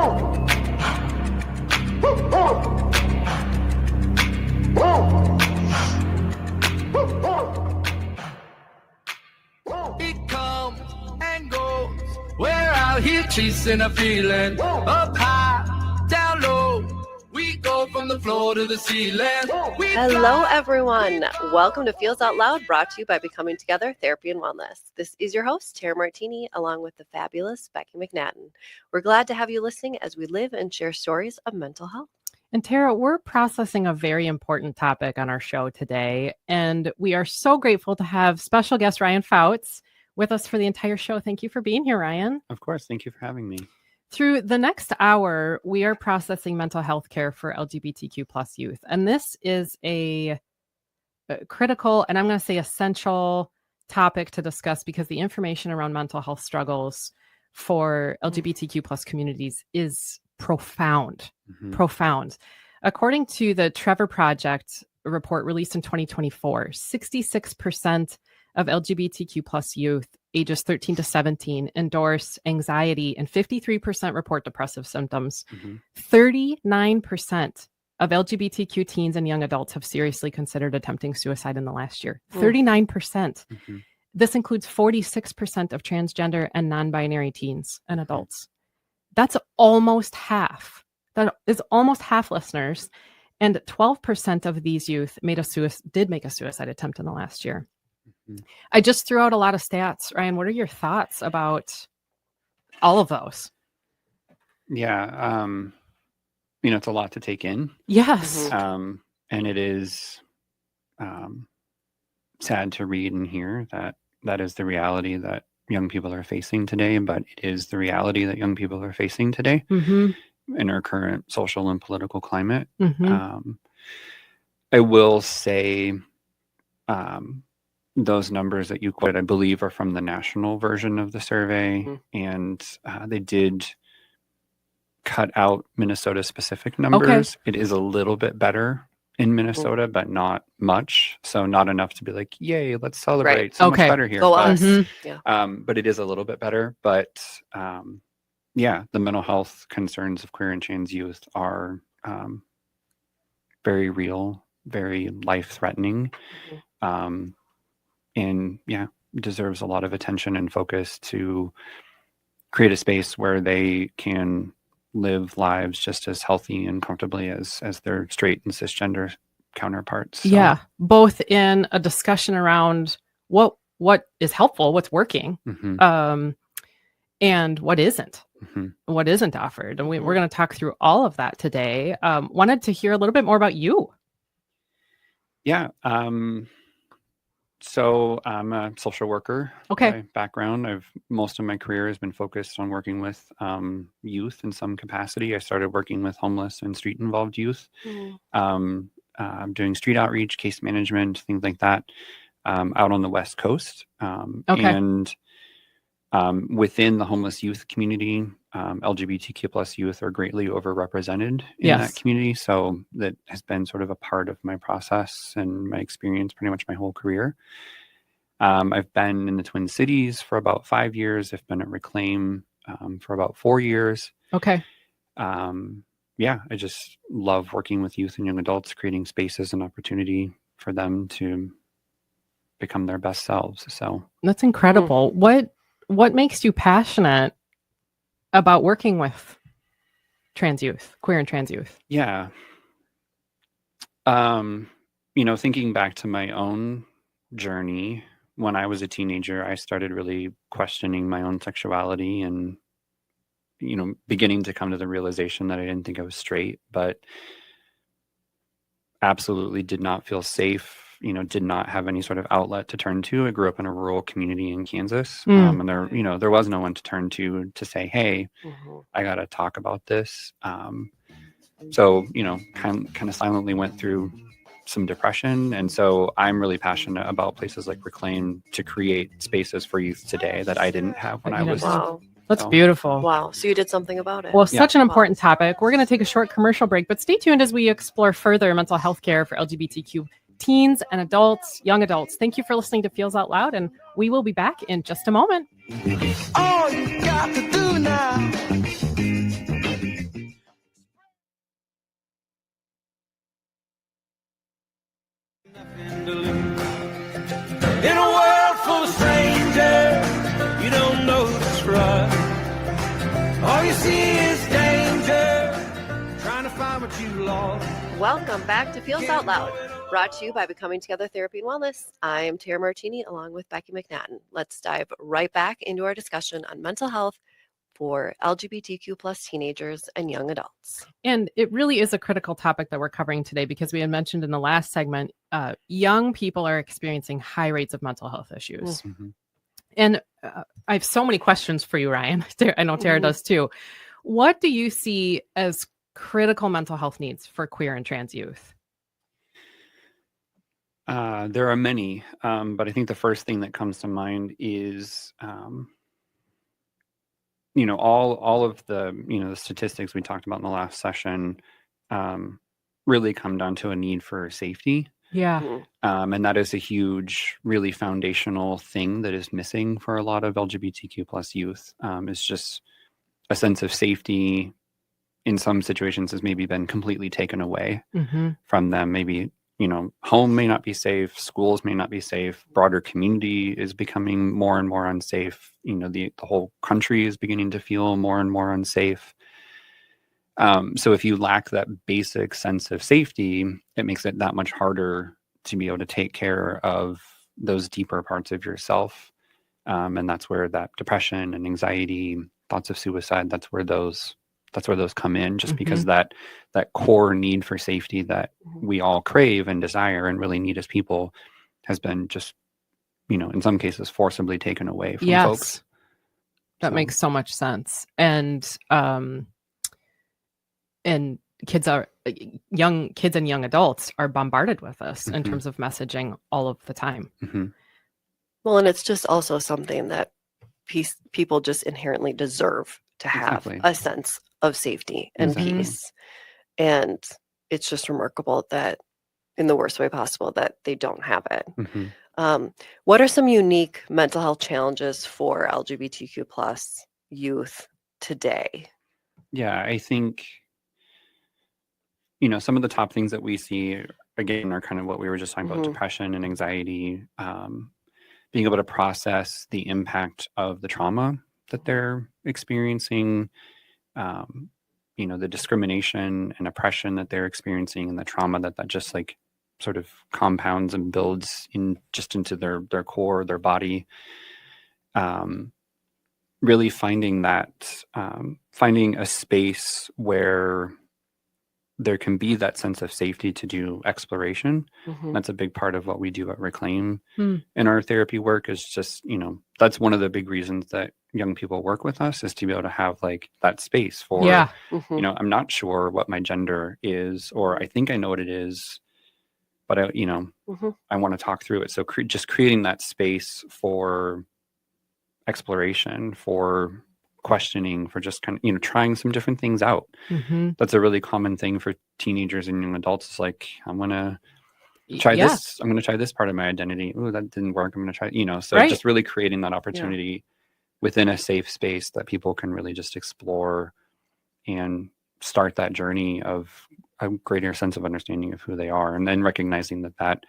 It comes and goes. We're out here chasing a feeling. Up high, down low. We go from the floor to the ceiling. Hello, everyone. Welcome to Feels Out Loud, brought to you by Becoming Together Therapy and Wellness. This is your host, Tara Martini, along with the fabulous Becky McNattin. We're glad to have you listening as we live and share stories of mental health. And Tara, we're processing a very important topic on our show today, and we are so grateful to have special guest Ryan Fouts with us for the entire show. Thank you for being here, Ryan. Of course. Thank you for having me. Through the next hour, we are processing mental health care for LGBTQ plus youth. And this is a critical, and I'm going to say essential topic to discuss because the information around mental health struggles for LGBTQ plus communities is profound. Profound. According to the Trevor Project report released in 2024, 66% of LGBTQ plus youth ages 13 to 17 endorse anxiety, and 53% report depressive symptoms. 39% of LGBTQ teens and young adults have seriously considered attempting suicide in the last year. 39%. This includes 46% of transgender and non-binary teens and adults. That's almost half. That is almost half, listeners. And 12% of these youth did make a suicide attempt in the last year. I just threw out a lot of stats. Ryan, what are your thoughts about all of those? Yeah. It's a lot to take in. Yes. And it is sad to read and hear that is the reality that young people are facing today, but it is the reality that young people are facing today in our current social and political climate. I will say, those numbers that you quoted, I believe, are from the national version of the survey, and they did cut out Minnesota-specific numbers. It is a little bit better in Minnesota, but not much. So not enough to be like, yay, let's celebrate. So much better here. Go us. But it is a little bit better. But the mental health concerns of queer and trans youth are very real, very life-threatening. And deserves a lot of attention and focus to create a space where they can live lives just as healthy and comfortably as their straight and cisgender counterparts. So. Yeah, both in a discussion around what is helpful, what's working, and what isn't. What isn't offered. And we're going to talk through all of that today. Wanted to hear a little bit more about you. Yeah. So I'm a social worker by background. Most of my career has been focused on working with youth in some capacity. I started working with homeless and street involved youth, doing street outreach, case management, things like that, out on the West Coast. And within the homeless youth community, LGBTQ plus youth are greatly overrepresented in that community. So that has been sort of a part of my process and my experience pretty much my whole career. I've been in the Twin Cities for about 5 years. I've been at Reclaim for about 4 years. I just love working with youth and young adults, creating spaces and opportunity for them to become their best selves. So that's incredible. What makes you passionate about working with trans youth, queer and trans youth? Yeah. Thinking back to my own journey, when I was a teenager, I started really questioning my own sexuality and, beginning to come to the realization that I didn't think I was straight, but absolutely did not feel safe, did not have any sort of outlet to turn to. I grew up in a rural community in Kansas, and there was no one to turn to say, hey, I got to talk about this. So, kind of silently went through some depression. And so I'm really passionate about places like Reclaim to create spaces for youth today that I didn't have when I was. Wow. That's beautiful. Wow. So you did something about it. Well, such an important topic. We're going to take a short commercial break, but stay tuned as we explore further mental health care for LGBTQ teens and adults, young adults. Thank you for listening to Feels Out Loud, and we will be back in just a moment. All you got to do now you see is danger, trying to find what you lost. Welcome back to Feels Out Loud, brought to you by Becoming Together Therapy and Wellness. I am Trevor Martini along with Becky McNattin. Let's dive right back into our discussion on mental health for LGBTQ plus teenagers and young adults. And it really is a critical topic that we're covering today because we had mentioned in the last segment, young people are experiencing high rates of mental health issues. Mm-hmm. And I have so many questions for you, Ryan. I know Tara does too. What do you see as critical mental health needs for queer and trans youth? There are many, but I think the first thing that comes to mind is, all of the, the statistics we talked about in the last session really come down to a need for safety. Yeah. And that is a huge, really foundational thing that is missing for a lot of LGBTQ plus youth. Is just a sense of safety in some situations has maybe been completely taken away from them. Maybe, home may not be safe, schools may not be safe, broader community is becoming more and more unsafe. The whole country is beginning to feel more and more unsafe. So if you lack that basic sense of safety, it makes it that much harder to be able to take care of those deeper parts of yourself. And that's where that depression and anxiety, thoughts of suicide, that's where those come in, just because that core need for safety that we all crave and desire and really need as people has been just, in some cases forcibly taken away from folks. That makes so much sense. And kids and young adults are bombarded with this in terms of messaging all of the time. Well, and it's just also something that people just inherently deserve to have a sense of safety and peace. And it's just remarkable that in the worst way possible that they don't have it. What are some unique mental health challenges for LGBTQ plus youth today? Yeah, I think, some of the top things that we see, again, are kind of what we were just talking about, depression and anxiety, being able to process the impact of the trauma that they're experiencing, the discrimination and oppression that they're experiencing, and the trauma that just like sort of compounds and builds into their core, their body. Really finding a space where there can be that sense of safety to do exploration. That's a big part of what we do at Reclaim in our therapy work, is just, that's one of the big reasons that young people work with us, is to be able to have like that space for, I'm not sure what my gender is, or I think I know what it is, but I want to talk through it. So just creating that space for exploration, for questioning, for just kind of, trying some different things out. That's a really common thing for teenagers and young adults. It's like, I'm going to try this. I'm going to try this part of my identity. Oh, that didn't work. I'm going to try, so just really creating that opportunity within a safe space that people can really just explore and start that journey of a greater sense of understanding of who they are. And then recognizing that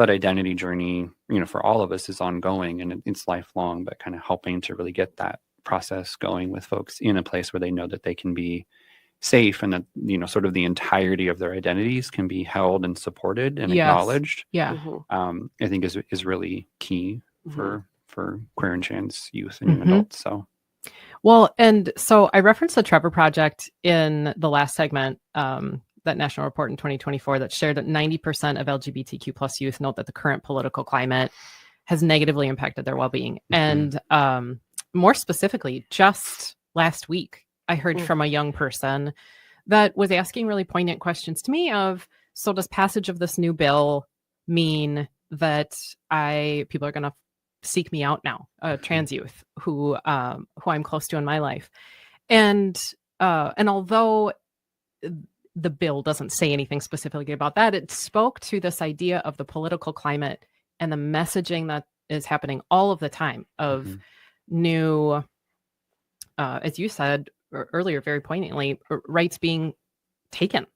identity journey, for all of us is ongoing and it's lifelong, but kind of helping to really get that process going with folks in a place where they know that they can be safe, and that sort of the entirety of their identities can be held and supported and acknowledged. I think is really key for queer and trans youth and young adults. So and so I referenced the Trevor Project in the last segment, that national report in 2024 that shared that 90% of LGBTQ plus youth note that the current political climate has negatively impacted their well-being. And more specifically, just last week, I heard from a young person that was asking really poignant questions to me of, so does passage of this new bill mean that people are going to seek me out now, trans youth who I'm close to in my life? And although the bill doesn't say anything specifically about that, it spoke to this idea of the political climate and the messaging that is happening all of the time of new, as you said earlier, very poignantly, rights being taken.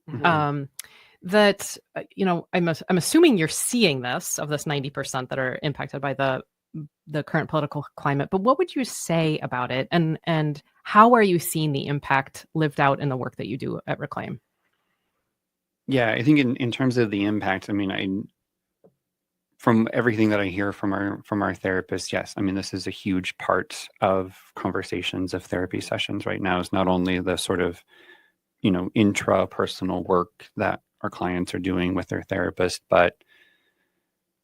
That, I'm assuming you're seeing this, of this 90% that are impacted by the the current political climate, but what would you say about it? And how are you seeing the impact lived out in the work that you do at Reclaim? Yeah, I think in terms of the impact, I mean, from everything that I hear from our therapists, yes, I mean, this is a huge part of conversations of therapy sessions right now, is not only the sort of, intrapersonal work that our clients are doing with their therapist, but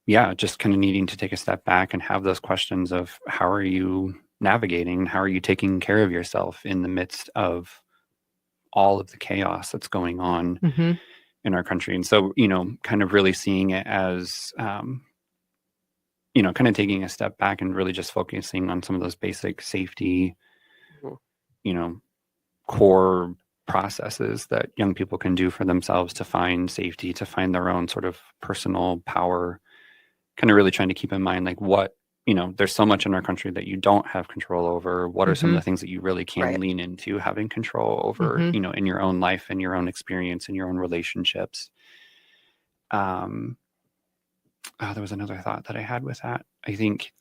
yeah, just kind of needing to take a step back and have those questions of how are you navigating, how are you taking care of yourself in the midst of all of the chaos that's going on in our country. And so, kind of really seeing it as, kind of taking a step back and really just focusing on some of those basic safety, core processes that young people can do for themselves to find safety, to find their own sort of personal power, kind of really trying to keep in mind, like, what, there's so much in our country that you don't have control over. What are some of the things that you really can lean into having control over, in your own life and your own experience and your own relationships? There was another thought that I had with that. I think,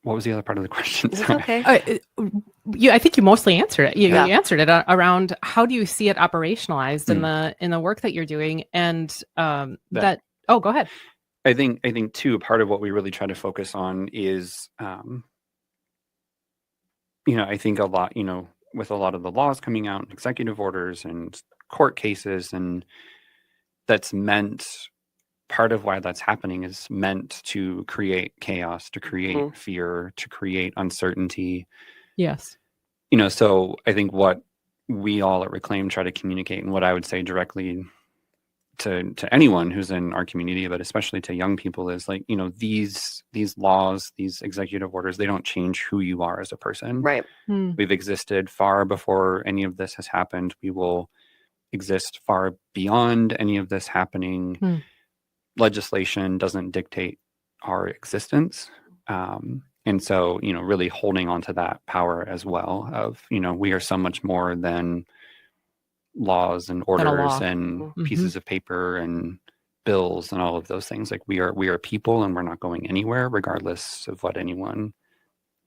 what was the other part of the question? It's okay. I think you mostly answered it. You answered it around how do you see it operationalized in the work that you're doing, and oh, go ahead. I think too, part of what we really try to focus on is, I think a lot, with a lot of the laws coming out, and executive orders and court cases, and that's meant, part of why that's happening is meant to create chaos, to create fear, to create uncertainty. Yes. So I think what we all at Reclaim try to communicate, and what I would say directly to anyone who's in our community, but especially to young people, is like, these laws, these executive orders, they don't change who you are as a person. Right. We've existed far before any of this has happened. We will exist far beyond any of this happening. Legislation doesn't dictate our existence. And so, really holding on to that power as well of, we are so much more than laws and orders and pieces of paper and bills and all of those things. Like, we are people, and we're not going anywhere regardless of what anyone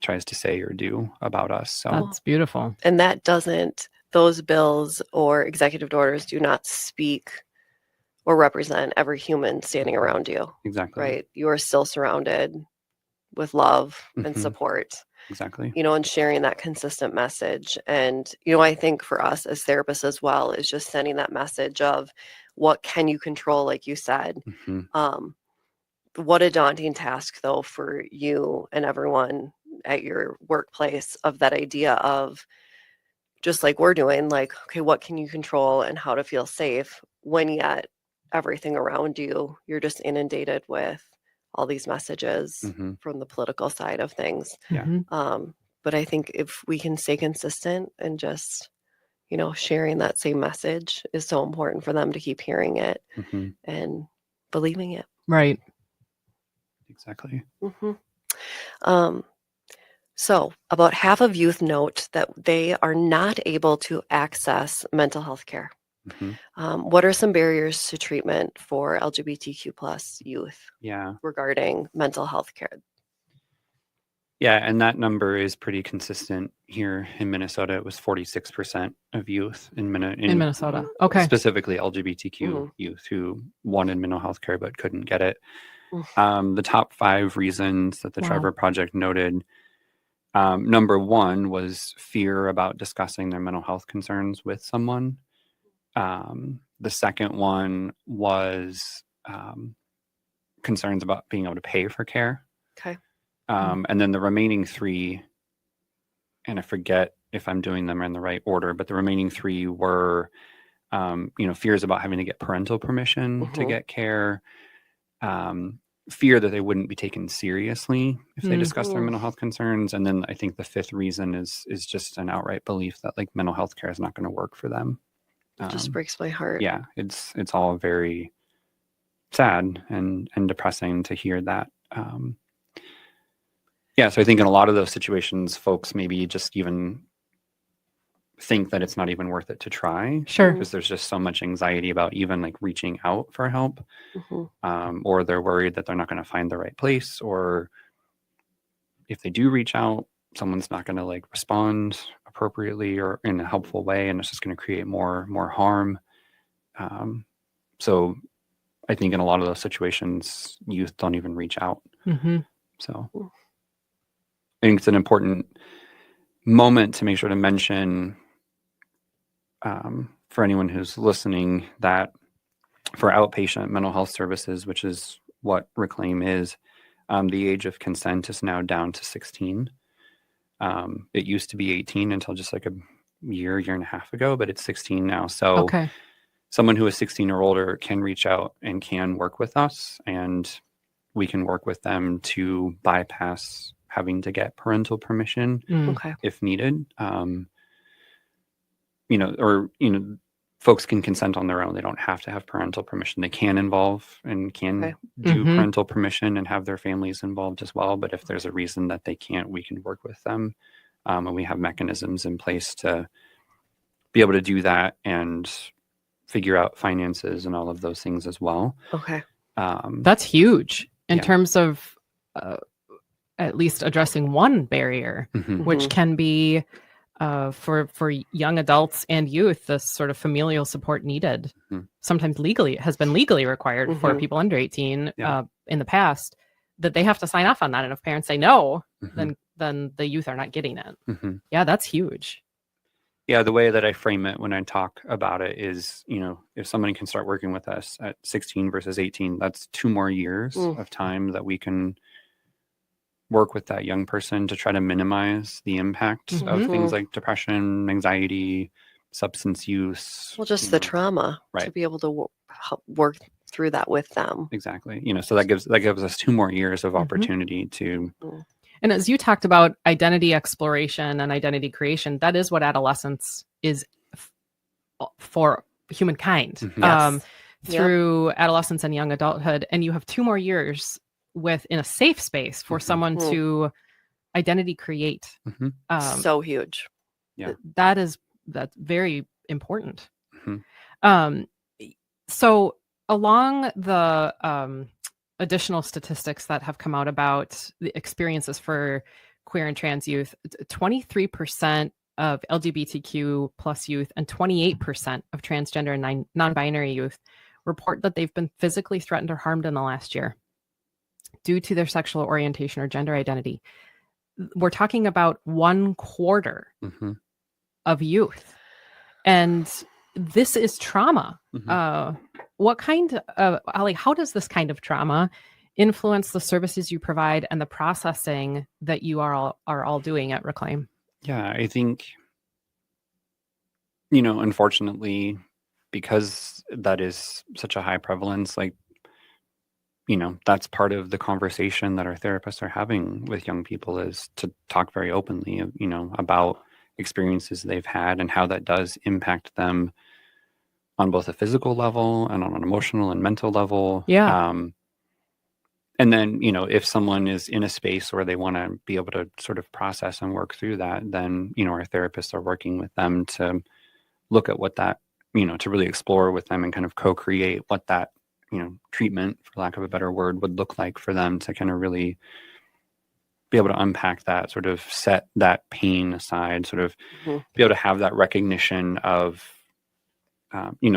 tries to say or do about us. So that's beautiful. And those bills or executive orders do not speak or represent every human standing around you. Exactly. Right. You are still surrounded with love and support. Exactly. And sharing that consistent message. And, I think for us as therapists as well is just sending that message of what can you control, like you said. What a daunting task, though, for you and everyone at your workplace, of that idea of, just like we're doing, like, okay, what can you control and how to feel safe, when yet everything around you, you're just inundated with all these messages from the political side of things. But I think if we can stay consistent and just, sharing that same message is so important for them to keep hearing it and believing it. Right. Exactly. So about half of youth note that they are not able to access mental health care. What are some barriers to treatment for LGBTQ plus youth regarding mental health care? Yeah, and that number is pretty consistent here in Minnesota. It was 46% of youth in Minnesota. Okay. Specifically LGBTQ youth who wanted mental health care but couldn't get it. The top 5 reasons that the Trevor Project noted, number 1 was fear about discussing their mental health concerns with someone. The second one was concerns about being able to pay for care. Okay. And then the remaining 3, and I forget if I'm doing them in the right order, but the remaining 3 were, fears about having to get parental permission to get care, fear that they wouldn't be taken seriously if they discuss their mental health concerns. And then I think the 5th reason is just an outright belief that, like, mental health care is not going to work for them. It just breaks my heart. Yeah, it's all very sad and depressing to hear that. So I think in a lot of those situations, folks maybe just even think that it's not even worth it to try. Sure. Because there's just so much anxiety about even like reaching out for help, or they're worried that they're not going to find the right place, or if they do reach out, someone's not going to like respond appropriately or in a helpful way, and it's just going to create more harm. So I think in a lot of those situations, youth don't even reach out. So I think it's an important moment to make sure to mention, for anyone who's listening, that for outpatient mental health services, which is what Reclaim is, the age of consent is now down to 16. It used to be 18 until just like a year and a half ago, but it's 16 now. So someone who is 16 or older can reach out and can work with us, and we can work with them to bypass having to get parental permission if needed. Folks can consent on their own. They don't have to have parental permission. They can involve and can do parental permission and have their families involved as well. But if there's a reason that they can't, we can work with them. And we have mechanisms in place to be able to do that and figure out finances and all of those things as well. That's huge in terms of at least addressing one barrier, which can be for young adults and youth, the sort of familial support needed. Sometimes has been legally required for people under 18 in the past, that they have to sign off on that. And if parents say no, then the youth are not getting it. Yeah, that's huge. Yeah, the way that I frame it when I talk about it is, if somebody can start working with us at 16 versus 18, that's 2 more years of time that we can work with that young person to try to minimize the impact of things like depression, anxiety, substance use. Well, just the trauma, to be able to work through that with them. Exactly. So that gives us 2 more years of opportunity to. And as you talked about identity exploration and identity creation, that is what adolescence is for humankind. Through adolescence and young adulthood. And you have 2 more years in a safe space for someone to identity create. So huge. Yeah. That's very important. So along the additional statistics that have come out about the experiences for queer and trans youth, 23% of LGBTQ plus youth and 28% of transgender and non-binary youth report that they've been physically threatened or harmed in the last year due to their sexual orientation or gender identity. We're talking about 1/4 of youth. And this is trauma. What kind of, how does this kind of trauma influence the services you provide and the processing that you are all doing at Reclaim? Yeah, I think, unfortunately, because that is such a high prevalence, that's part of the conversation that our therapists are having with young people, is to talk very openly, about experiences they've had and how that does impact them on both a physical level and on an emotional and mental level. And then, if someone is in a space where they want to be able to sort of process and work through that, then, our therapists are working with them to look at what that, to really explore with them and kind of co-create what that, treatment, for lack of a better word, would look like for them to kind of really be able to unpack that, sort of set that pain aside, sort of be able to have that recognition of,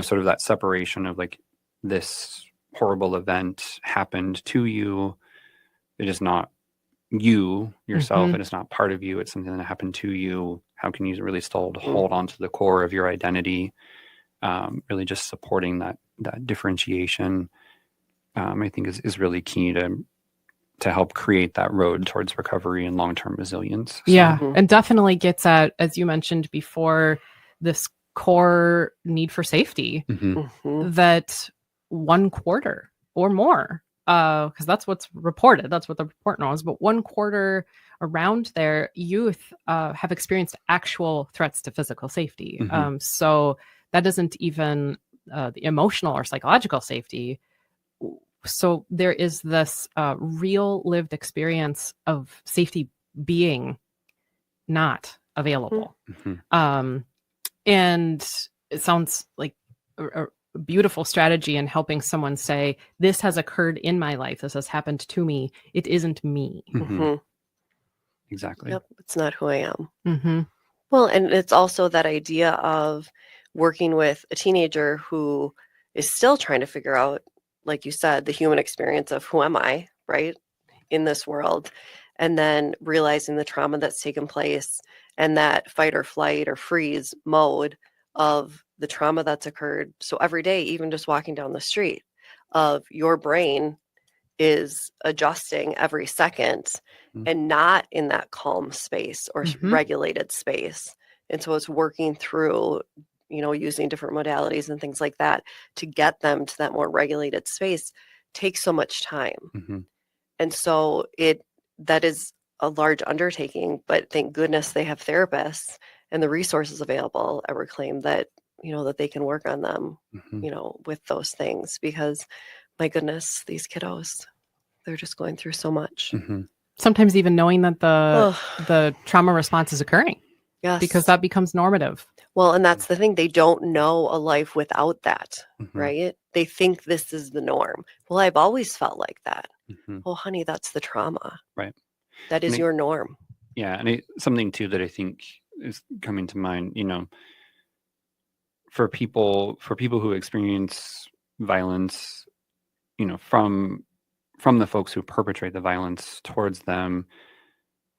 sort of that separation of like, this horrible event happened to you. It is not you yourself. It is not part of you. It's something that happened to you. How can you really still hold on to the core of your identity? Really just supporting that differentiation, I think is really key to help create that road towards recovery and long-term resilience. So. And definitely gets at, as you mentioned before, this core need for safety that 1/4 or more, because that's what's reported. That's what the report knows. But 1/4 around their youth have experienced actual threats to physical safety. So that isn't even the emotional or psychological safety. So there is this real lived experience of safety being not available. And it sounds like a beautiful strategy in helping someone say, this has occurred in my life. This has happened to me. It isn't me. Exactly. Yep. It's not who I am. Mm-hmm. Well, and it's also that idea of working with a teenager who is still trying to figure out, like you said, the human experience of who am I, right, in this world, and then realizing the trauma that's taken place and that fight or flight or freeze mode of the trauma that's occurred. So every day, even just walking down the street, of your brain is adjusting every second and not in that calm space or regulated space. And so it's working through, using different modalities and things like that to get them to that more regulated space takes so much time. And so that is a large undertaking, but thank goodness they have therapists and the resources available at Reclaim that, that they can work on them, with those things, because my goodness, these kiddos, they're just going through so much. Sometimes even knowing that the trauma response is occurring. Yes. Because that becomes normative. Well, and that's the thing. They don't know a life without that, right? They think this is the norm. Well, I've always felt like that. Oh, honey, that's the trauma. Right. That is your norm. Yeah. And something too that I think is coming to mind, for people who experience violence, from the folks who perpetrate the violence towards them,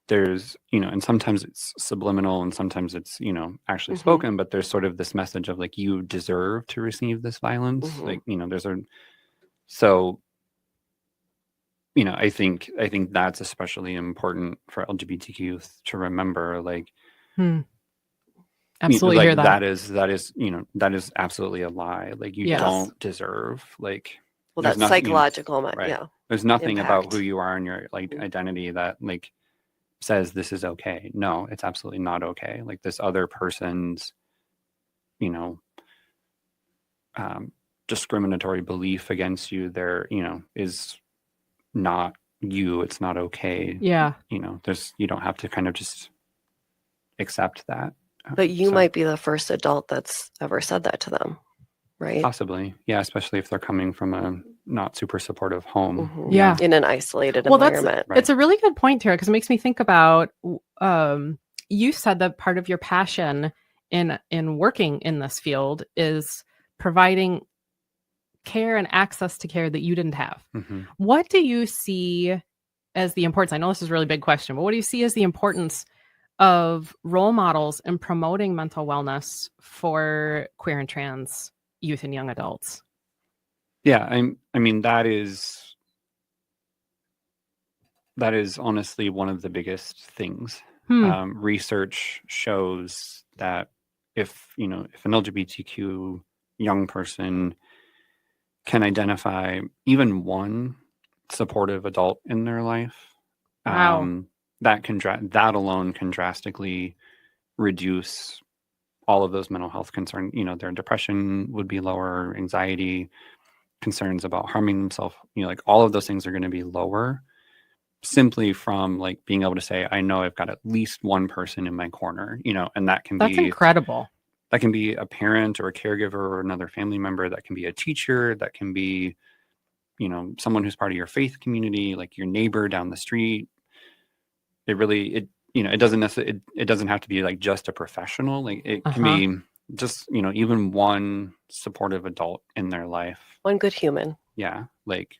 there's, and sometimes it's subliminal and sometimes it's, actually spoken, but there's sort of this message of like, you deserve to receive this violence. Like, I think that's especially important for LGBTQ youth to remember, like, absolutely like hear that. That is absolutely a lie. Like, you don't deserve, like, well, that's psychological, right. Yeah. There's nothing impact about who you are and your like identity that like says this is okay. No, it's absolutely not okay. Like, this other person's, discriminatory belief against you there, is not you. It's not okay. Yeah. You don't have to kind of just accept that. But you might be the first adult that's ever said that to them, right? Possibly. Yeah, especially if they're coming from a not super supportive home. Yeah. In an isolated environment. It's a really good point, Tara, because it makes me think about, you said that part of your passion in working in this field is providing care and access to care that you didn't have. What do you see as the importance? I know this is a really big question, but what do you see as the importance of role models in promoting mental wellness for queer and trans youth and young adults? Yeah, I mean that is honestly one of the biggest things. Research shows that if an LGBTQ young person can identify even one supportive adult in their life, that alone can drastically reduce all of those mental health concerns. Their depression would be lower, anxiety, concerns about harming themselves, like all of those things are going to be lower simply from like being able to say, I know I've got at least one person in my corner, and that's incredible. That can be a parent or a caregiver or another family member. That can be a teacher. That can be, someone who's part of your faith community, like your neighbor down the street. It doesn't necessarily, it doesn't have to be like just a professional. Like it can be just, even one supportive adult in their life. One good human. Yeah. Like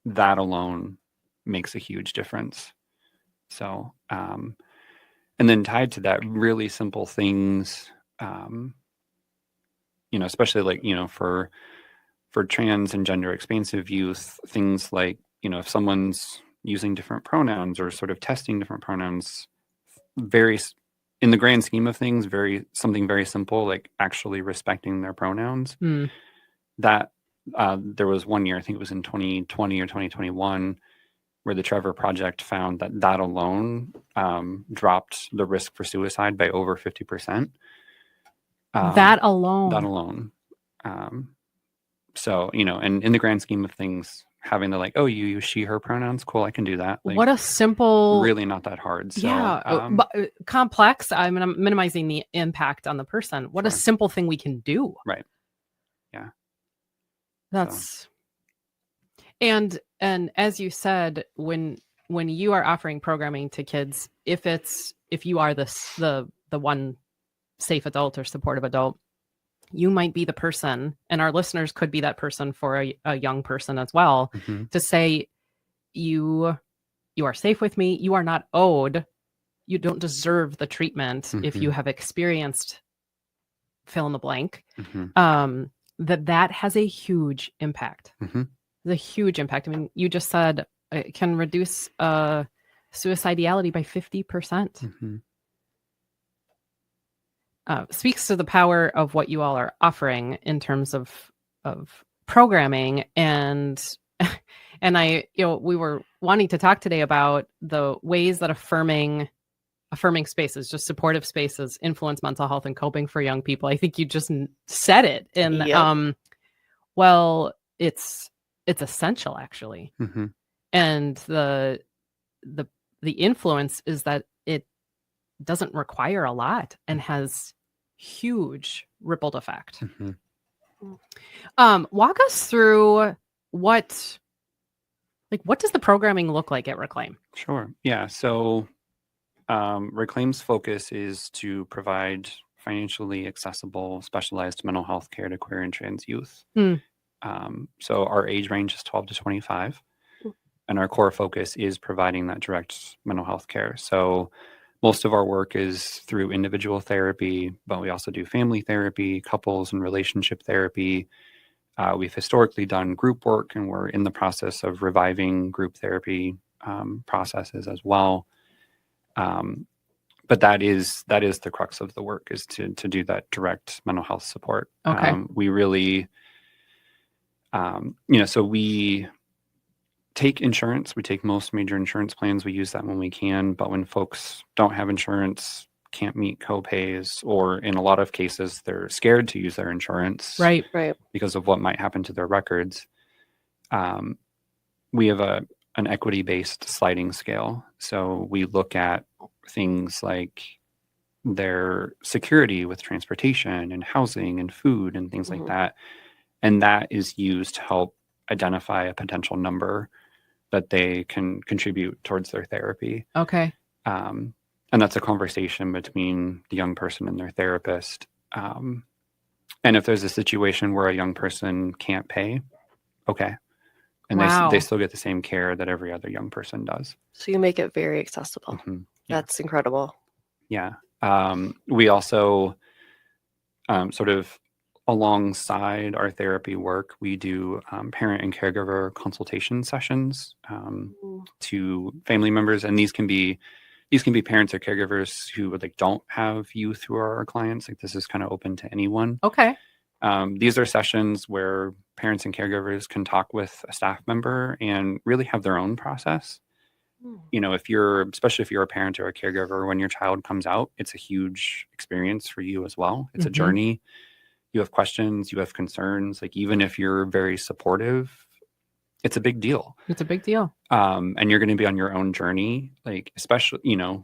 that alone makes a huge difference. So, and then tied to that, really simple things, especially like, for trans and gender expansive youth, things like, if someone's using different pronouns or sort of testing different pronouns, in the grand scheme of things, something very simple, like actually respecting their pronouns. That there was one year, I think it was in 2020 or 2021, where the Trevor Project found that alone dropped the risk for suicide by over 50%. That alone. So, and in the grand scheme of things, having the like, oh, you use she, her pronouns. Cool. I can do that. Like, what a simple, really not that hard. So, but complex. I mean, I'm minimizing the impact on the person. What a simple thing we can do. Right. Yeah. That's, and as you said, when you are offering programming to kids, if you are the one safe adult or supportive adult, you might be the person, and our listeners could be that person for a young person as well, to say, you are safe with me. You are not owed. You don't deserve the treatment if you have experienced fill in the blank. That has a huge impact. The huge impact. I mean, you just said it can reduce suicidality by 50%. Speaks to the power of what you all are offering in terms of programming. And we were wanting to talk today about the ways that affirming spaces, just supportive spaces, influence mental health and coping for young people. I think you just said it. And well, it's essential, actually. And the influence is that it doesn't require a lot and has huge rippled effect. Walk us through what does the programming look like at Reclaim? Sure. Yeah. So Reclaim's focus is to provide financially accessible, specialized mental health care to queer and trans youth. So our age range is 12 to 25, and our core focus is providing that direct mental health care. So most of our work is through individual therapy, but we also do family therapy, couples and relationship therapy. We've historically done group work, and we're in the process of reviving group therapy processes as well. But that is the crux of the work, is to do that direct mental health support. We really, so we take insurance. We take most major insurance plans. We use that when we can. But when folks don't have insurance, can't meet co-pays, or in a lot of cases, they're scared to use their insurance, Right. because of what might happen to their records. We have an equity-based sliding scale. So we look at things like their security with transportation and housing and food and things like that. And that is used to help identify a potential number that they can contribute towards their therapy. And that's a conversation between the young person and their therapist. And if there's a situation where a young person can't pay, okay. And they still get the same care that every other young person does. So you make it very accessible. That's incredible. Yeah. We also sort of alongside our therapy work, we do parent and caregiver consultation sessions to family members. And these can be parents or caregivers who don't have youth who are our clients. Like, this is kind of open to anyone. These are sessions where parents and caregivers can talk with a staff member and really have their own process. Especially if you're a parent or a caregiver, when your child comes out, it's a huge experience for you as well. It's a journey. You have questions, you have concerns. Like, even if you're very supportive, it's a big deal. And you're going to be on your own journey. Like, especially,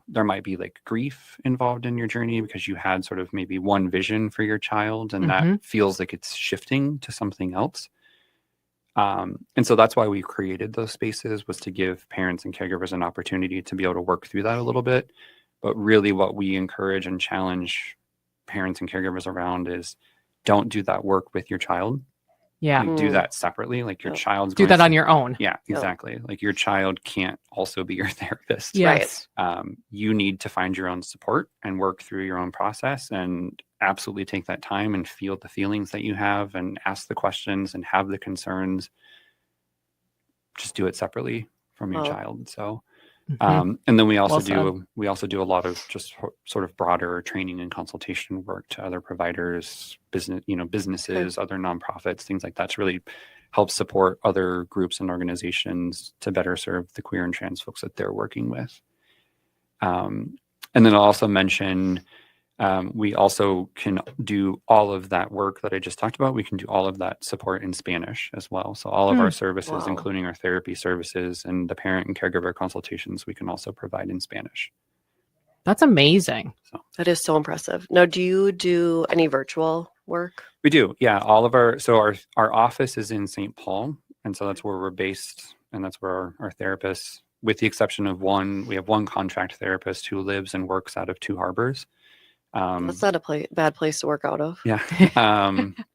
there might be grief involved in your journey because you had sort of maybe one vision for your child, and that feels like it's shifting to something else. And so that's why we created those spaces, was to give parents and caregivers an opportunity to be able to work through that a little bit. But really what we encourage and challenge parents and caregivers around is, don't do that work with your child. Do that separately. Like, your child's do that on your own. Exactly. Like, your child can't also be your therapist. You need to find your own support and work through your own process, and absolutely take that time and feel the feelings that you have and ask the questions and have the concerns. Just do it separately from your child. So and then we also do a lot of just sort of broader training and consultation work to other providers, businesses, other nonprofits, things like that, to really help support other groups and organizations to better serve the queer and trans folks that they're working with. And then I'll also mention We also can do all of that work that I just talked about. We can do all of that support in Spanish as well. So all of our services, Wow. including our therapy services and the parent and caregiver consultations, we can also provide in Spanish. That's amazing. That is so impressive. Now, do you do any virtual work? We do. Yeah. All of our office is in St. Paul. And so that's where we're based. And that's where our therapists, with the exception of we have one contract therapist who lives and works out of Two Harbors. That's not a bad place to work out of. Yeah.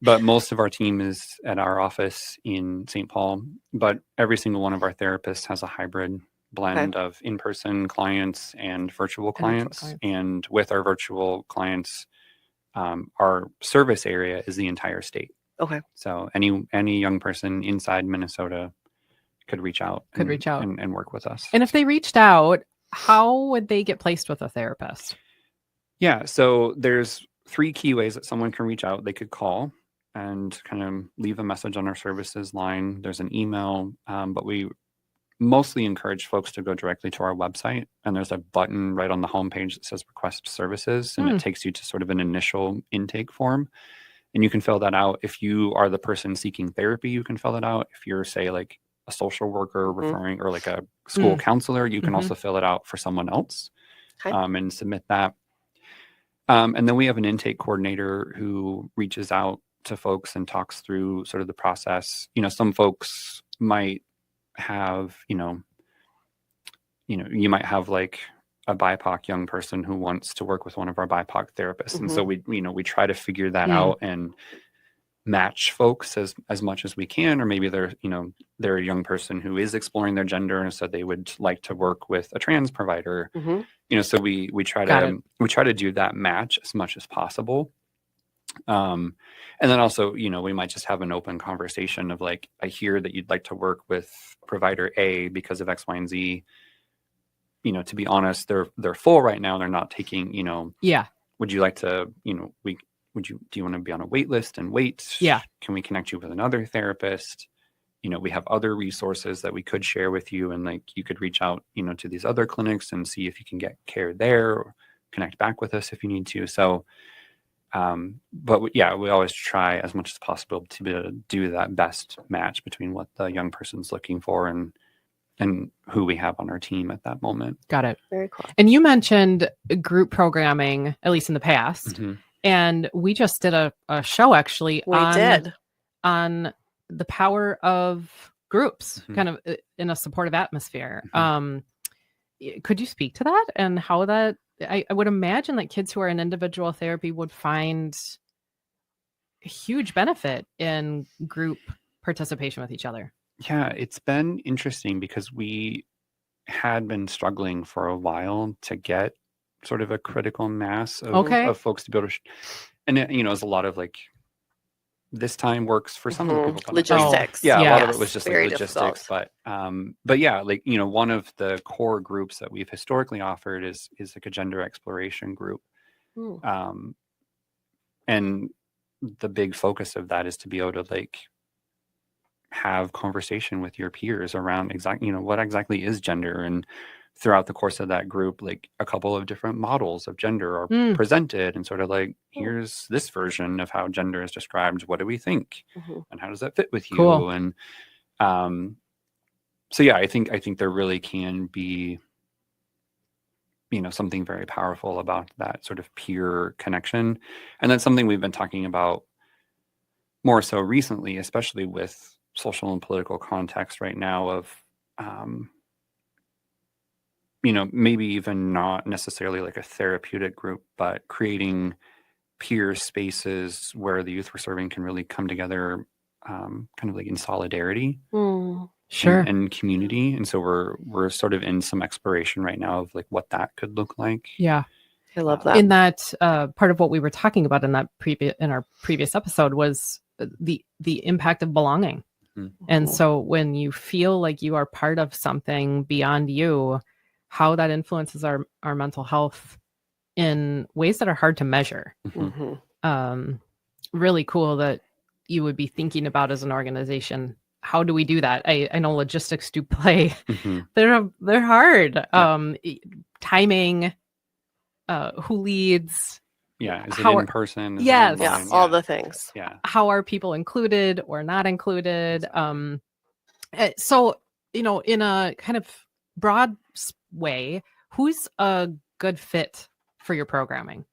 But most of our team is at our office in St. Paul. But every single one of our therapists has a hybrid blend of in-person clients and virtual clients. And with our virtual clients, our service area is the entire state. Okay. So any young person inside Minnesota could reach out and work with us. And if they reached out, how would they get placed with a therapist? Yeah. So there's 3 key ways that someone can reach out. They could call and kind of leave a message on our services line. There's an email, but we mostly encourage folks to go directly to our website. And there's a button right on the homepage that says request services. And it takes you to sort of an initial intake form. And you can fill that out. If you are the person seeking therapy, you can fill it out. If you're, say, like a social worker referring or like a school counselor, you can also fill it out for someone else and submit that. And then we have an intake coordinator who reaches out to folks and talks through sort of the process. Some folks might have, you might have like a BIPOC young person who wants to work with one of our BIPOC therapists. And so we try to figure that out and match folks as much as we can. Or maybe they're a young person who is exploring their gender, and so they would like to work with a trans provider. So we try to do that match as much as possible. And then also, we might just have an open conversation of like, I hear that you'd like to work with provider A because of X, Y, and Z. To be honest, they're full right now. They're not taking, would you like to, do you want to be on a wait list and wait? Yeah. Can we connect you with another therapist? We have other resources that we could share with you, and like you could reach out, to these other clinics and see if you can get care there, or connect back with us if you need to. So, but we always try as much as possible to be able to do that best match between what the young person's looking for and who we have on our team at that moment. Got it. Very cool. And you mentioned group programming, at least in the past. And we just did a show actually on the power of groups, kind of in a supportive atmosphere. Could you speak to that and how that, I would imagine that kids who are in individual therapy would find a huge benefit in group participation with each other. Yeah, it's been interesting because we had been struggling for a while to get sort of a critical mass of folks to be able to, and it's a lot of like, this time works for some of the people. Logistics. A lot of it was just very like logistics, difficult. but yeah, like, one of the core groups that we've historically offered is like a gender exploration group. And the big focus of that is to be able to like have conversation with your peers around what exactly is gender. And throughout the course of that group, like a couple of different models of gender are presented, and sort of like, here's this version of how gender is described. What do we think? And how does that fit with you? Cool. And so yeah, I think there really can be, something very powerful about that sort of peer connection. And that's something we've been talking about more so recently, especially with social and political context right now of, maybe even not necessarily like a therapeutic group, but creating peer spaces where the youth we're serving can really come together, kind of like in solidarity. Sure. And community. And so we're sort of in some exploration right now of like what that could look like. Yeah. I love that. In that part of what we were talking about in our previous episode was the impact of belonging. And so when you feel like you are part of something beyond you, how that influences our mental health in ways that are hard to measure. Really cool that you would be thinking about as an organization, how do we do that? I know logistics do play. They're hard. Timing, who leads, Yeah. Is it How in are- person? Is it Yes. Yeah, online? all the things. Yeah. how are people included or not included? So, in a kind of broad way, who's a good fit for your programming?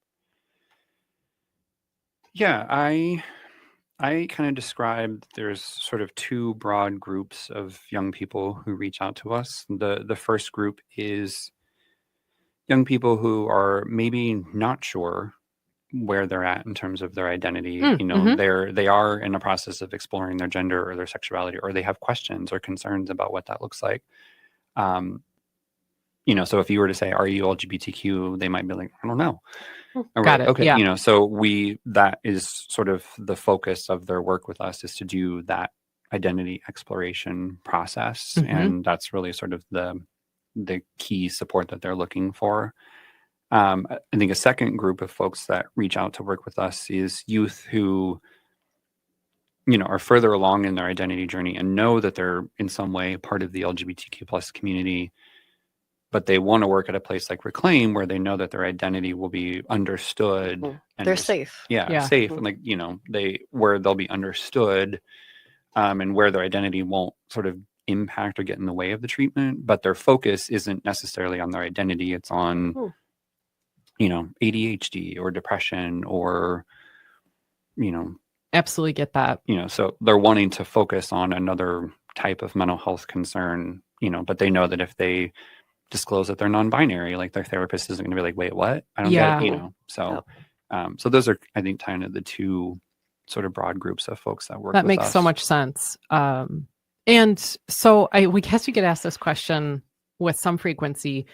Yeah. I kind of described there's sort of two broad groups of young people who reach out to us. The first group is young people who are maybe not sure where they're at in terms of their identity. They are in a process of exploring their gender or their sexuality, or they have questions or concerns about what that looks like. So if you were to say, are you LGBTQ? They might be like, I don't know. Got it. Okay. Yeah. So that is sort of the focus of their work with us, is to do that identity exploration process. And that's really sort of the key support that they're looking for. I think a second group of folks that reach out to work with us is youth who, are further along in their identity journey and know that they're in some way part of the LGBTQ plus community, but they want to work at a place like Reclaim where they know that their identity will be understood. And They're safe. Yeah. Safe. And where they'll be understood, and where their identity won't sort of impact or get in the way of the treatment, but their focus isn't necessarily on their identity. It's on, ADHD or depression or, Absolutely get that. So they're wanting to focus on another type of mental health concern, but they know that if they disclose that they're non-binary, like their therapist isn't going to be like, wait, what? I don't get it, So, so those are, I think, kind of the two sort of broad groups of folks that work That with makes us. so much sense. And so we guess you get asked this question with some frequency.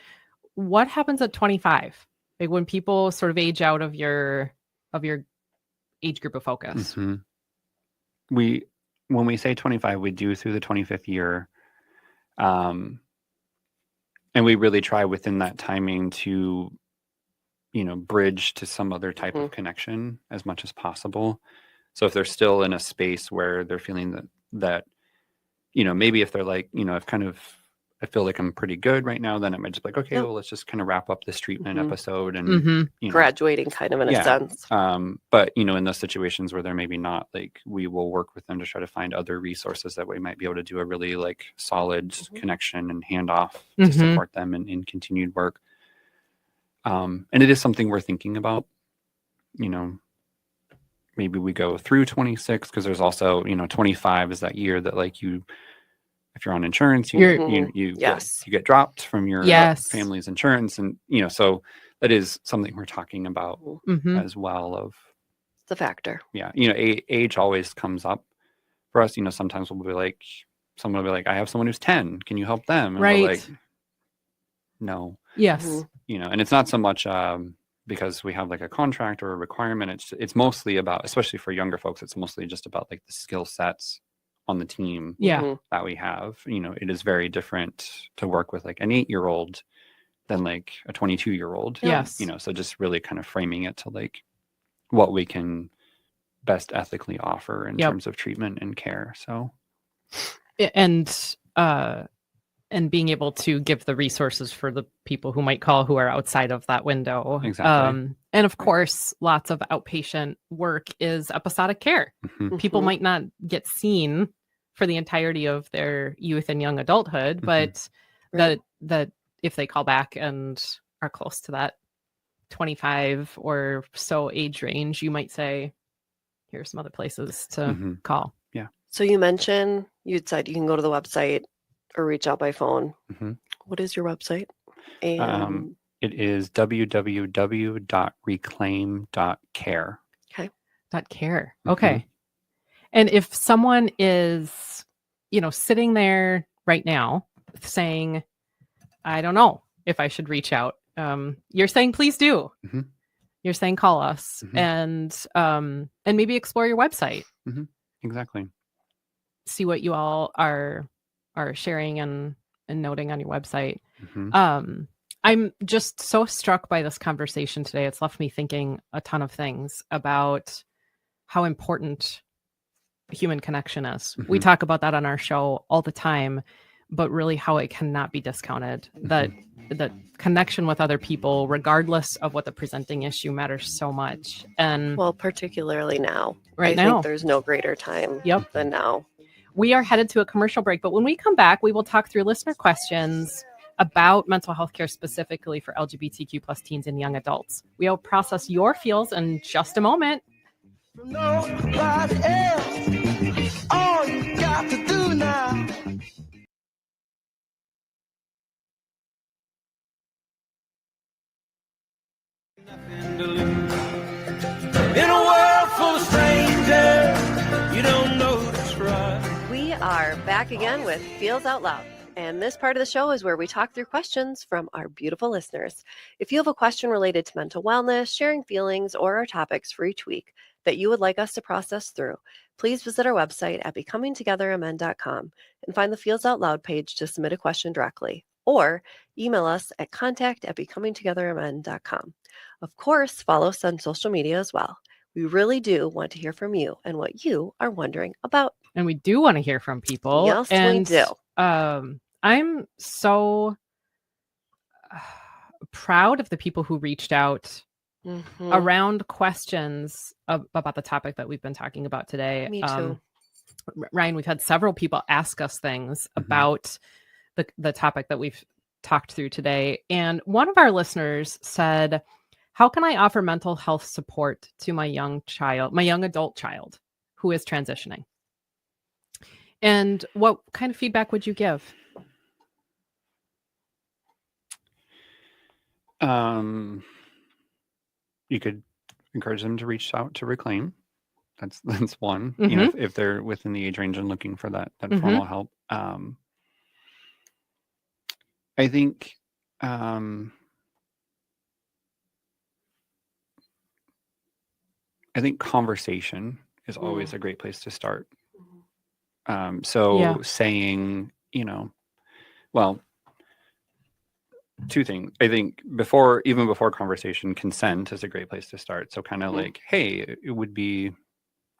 What happens at 25? Like when people sort of age out of your age group of focus? When we say 25, we do through the 25th year. And we really try within that timing to, bridge to some other type of connection as much as possible. So if they're still in a space where they're feeling that, maybe if they're like, I feel like I'm pretty good right now, then it might just be like, okay, well, let's just kind of wrap up this treatment episode and Graduating kind of in a sense. But, in those situations where they're maybe not, like, we will work with them to try to find other resources that we might be able to do a really like solid connection and handoff to support them in continued work. And it is something we're thinking about, maybe we go through 26 because there's also, 25 is that year that like if you're on insurance, you get dropped from your family's insurance. And, so that is something we're talking about as well. It's a factor. Yeah. Age always comes up for us. Sometimes someone will be like, I have someone who's 10. Can you help them? And we're like, no. Yes. And it's not so much because we have like a contract or a requirement. It's mostly about, especially for younger folks, it's mostly just about like the skill sets on the team that we have. It is very different to work with like an 8-year-old than like a 22-year-old. Yes. So just really kind of framing it to like what we can best ethically offer in terms of treatment and care. So and being able to give the resources for the people who might call who are outside of that window. Exactly. And of course, lots of outpatient work is episodic care. People might not get seen for the entirety of their youth and young adulthood, but that if they call back and are close to that 25 or so age range, you might say, here's some other places to call. Yeah. So you mentioned, you'd said you can go to the website or reach out by phone. What is your website? And it is www.reclaim.care. .care. Okay. And if someone is, sitting there right now saying, I don't know if I should reach out, you're saying, please do. You're saying, call us and maybe explore your website. Exactly. See what you all are sharing and noting on your website. I'm just so struck by this conversation today. It's left me thinking a ton of things about how important human connection is. We talk about that on our show all the time, but really how it cannot be discounted. That the connection with other people, regardless of what the presenting issue, matters so much. And Well, particularly now. Right I now. think there's no greater time than now. We are headed to a commercial break, but when we come back, we will talk through listener questions about mental health care specifically for LGBTQ plus teens and young adults. We will process your feels in just a moment. Nobody else. All you got to do now. Nothing to lose. In a world full of strangers, you don't know that's right. We are back again with Feels Out Loud. And this part of the show is where we talk through questions from our beautiful listeners. If you have a question related to mental wellness, sharing feelings, or our topics for each week that you would like us to process through, please visit our website at becomingtogethermn.com and find the Feels Out Loud page to submit a question directly, or email us at contact@becomingtogethermn.com. Of course, follow us on social media as well. We really do want to hear from you and what you are wondering about. And we do want to hear from people. Yes, and, we do. I'm so proud of the people who reached out around questions about the topic that we've been talking about today. Me too. Ryan, we've had several people ask us things about the topic that we've talked through today. And one of our listeners said, how can I offer mental health support to my young adult child who is transitioning? And what kind of feedback would you give? You could encourage them to reach out to Reclaim. That's one. You know, if they're within the age range and looking for that formal help. I think conversation is always a great place to start. Saying, you know, well, two things. I think even before conversation, consent is a great place to start. So kind of like, hey, it would be,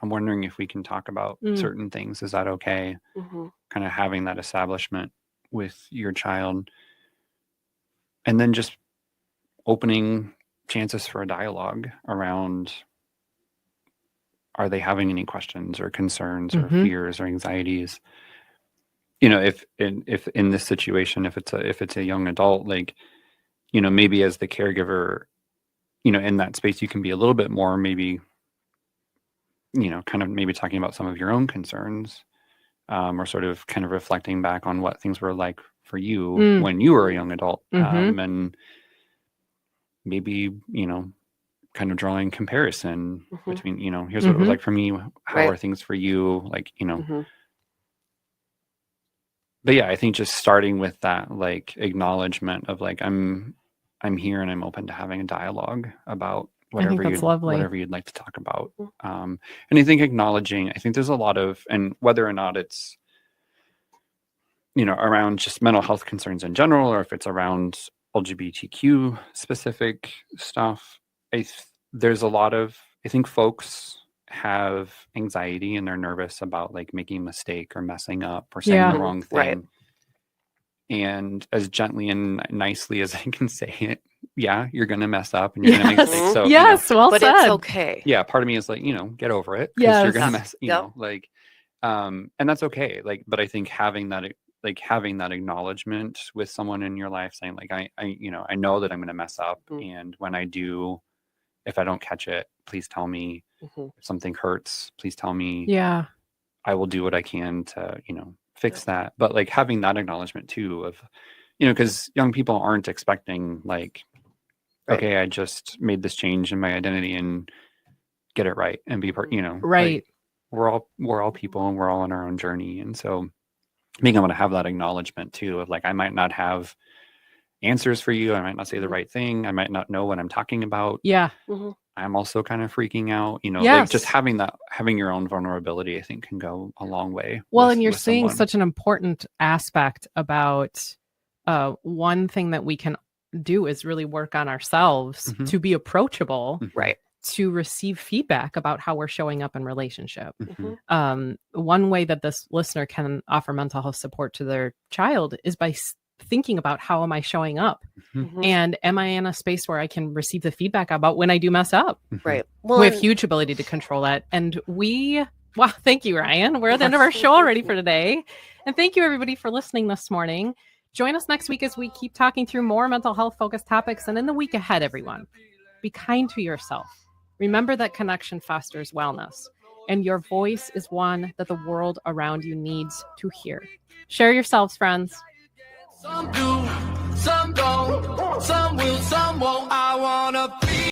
I'm wondering if we can talk about certain things. Is that okay? Kind of having that establishment with your child. And then just opening chances for a dialogue around, are they having any questions or concerns or fears or anxieties? You know, if in this situation, if it's a young adult, like, you know, maybe as the caregiver, you know, in that space, you can be a little bit more maybe, you know, kind of maybe talking about some of your own concerns, or sort of kind of reflecting back on what things were like for you when you were a young adult, and maybe, you know, kind of drawing comparison between, you know, here's what it was like for me. How are things for you? Like, you know, but yeah, I think just starting with that, like, acknowledgement of like, I'm here and I'm open to having a dialogue about whatever you'd like to talk about. And I think I think there's a lot of, and whether or not it's, you know, around just mental health concerns in general, or if it's around LGBTQ specific stuff, there's a lot of, I think folks have anxiety and they're nervous about like making a mistake or messing up or saying the wrong thing. Right. And as gently and nicely as I can say it, yeah, you're going to mess up and you're going to make mistakes. So, yes, you know, well but said. it's okay. Yeah, part of me is like, you know, get over it, because you're going to mess, you know, like, and that's okay. Like, but I think having that acknowledgement with someone in your life saying like, I you know, I know that I'm going to mess up, and when I do, if I don't catch it, please tell me. If something hurts, please tell me. Yeah. I will do what I can to, you know, fix that. But like having that acknowledgement too of, you know, because young people aren't expecting like, okay, I just made this change in my identity and get it right and be, you know, right. Like, we're all people and we're all on our own journey. And so being able to have that acknowledgement too of like, I might not have answers for you. I might not say the right thing. I might not know what I'm talking about. Yeah. I'm also kind of freaking out, you know, like just having your own vulnerability, I think can go a long way. Well, and you're saying such an important aspect about one thing that we can do is really work on ourselves to be approachable. Right. to receive feedback about how we're showing up in relationship. Mhm. One way that this listener can offer mental health support to their child is by thinking about how am I showing up, Mhm. and am I in a space where I can receive the feedback about when I do mess up? Right. Well, We have and- huge ability to control that. And wow, thank you, Ryan. We're at the end of our show already for today. And thank you, everybody, for listening this morning. Join us next week as we keep talking through more mental health focused topics. And in the week ahead, everyone, be kind to yourself. Remember that connection fosters wellness, and your voice is one that the world around you needs to hear. Share yourselves, friends. Some do.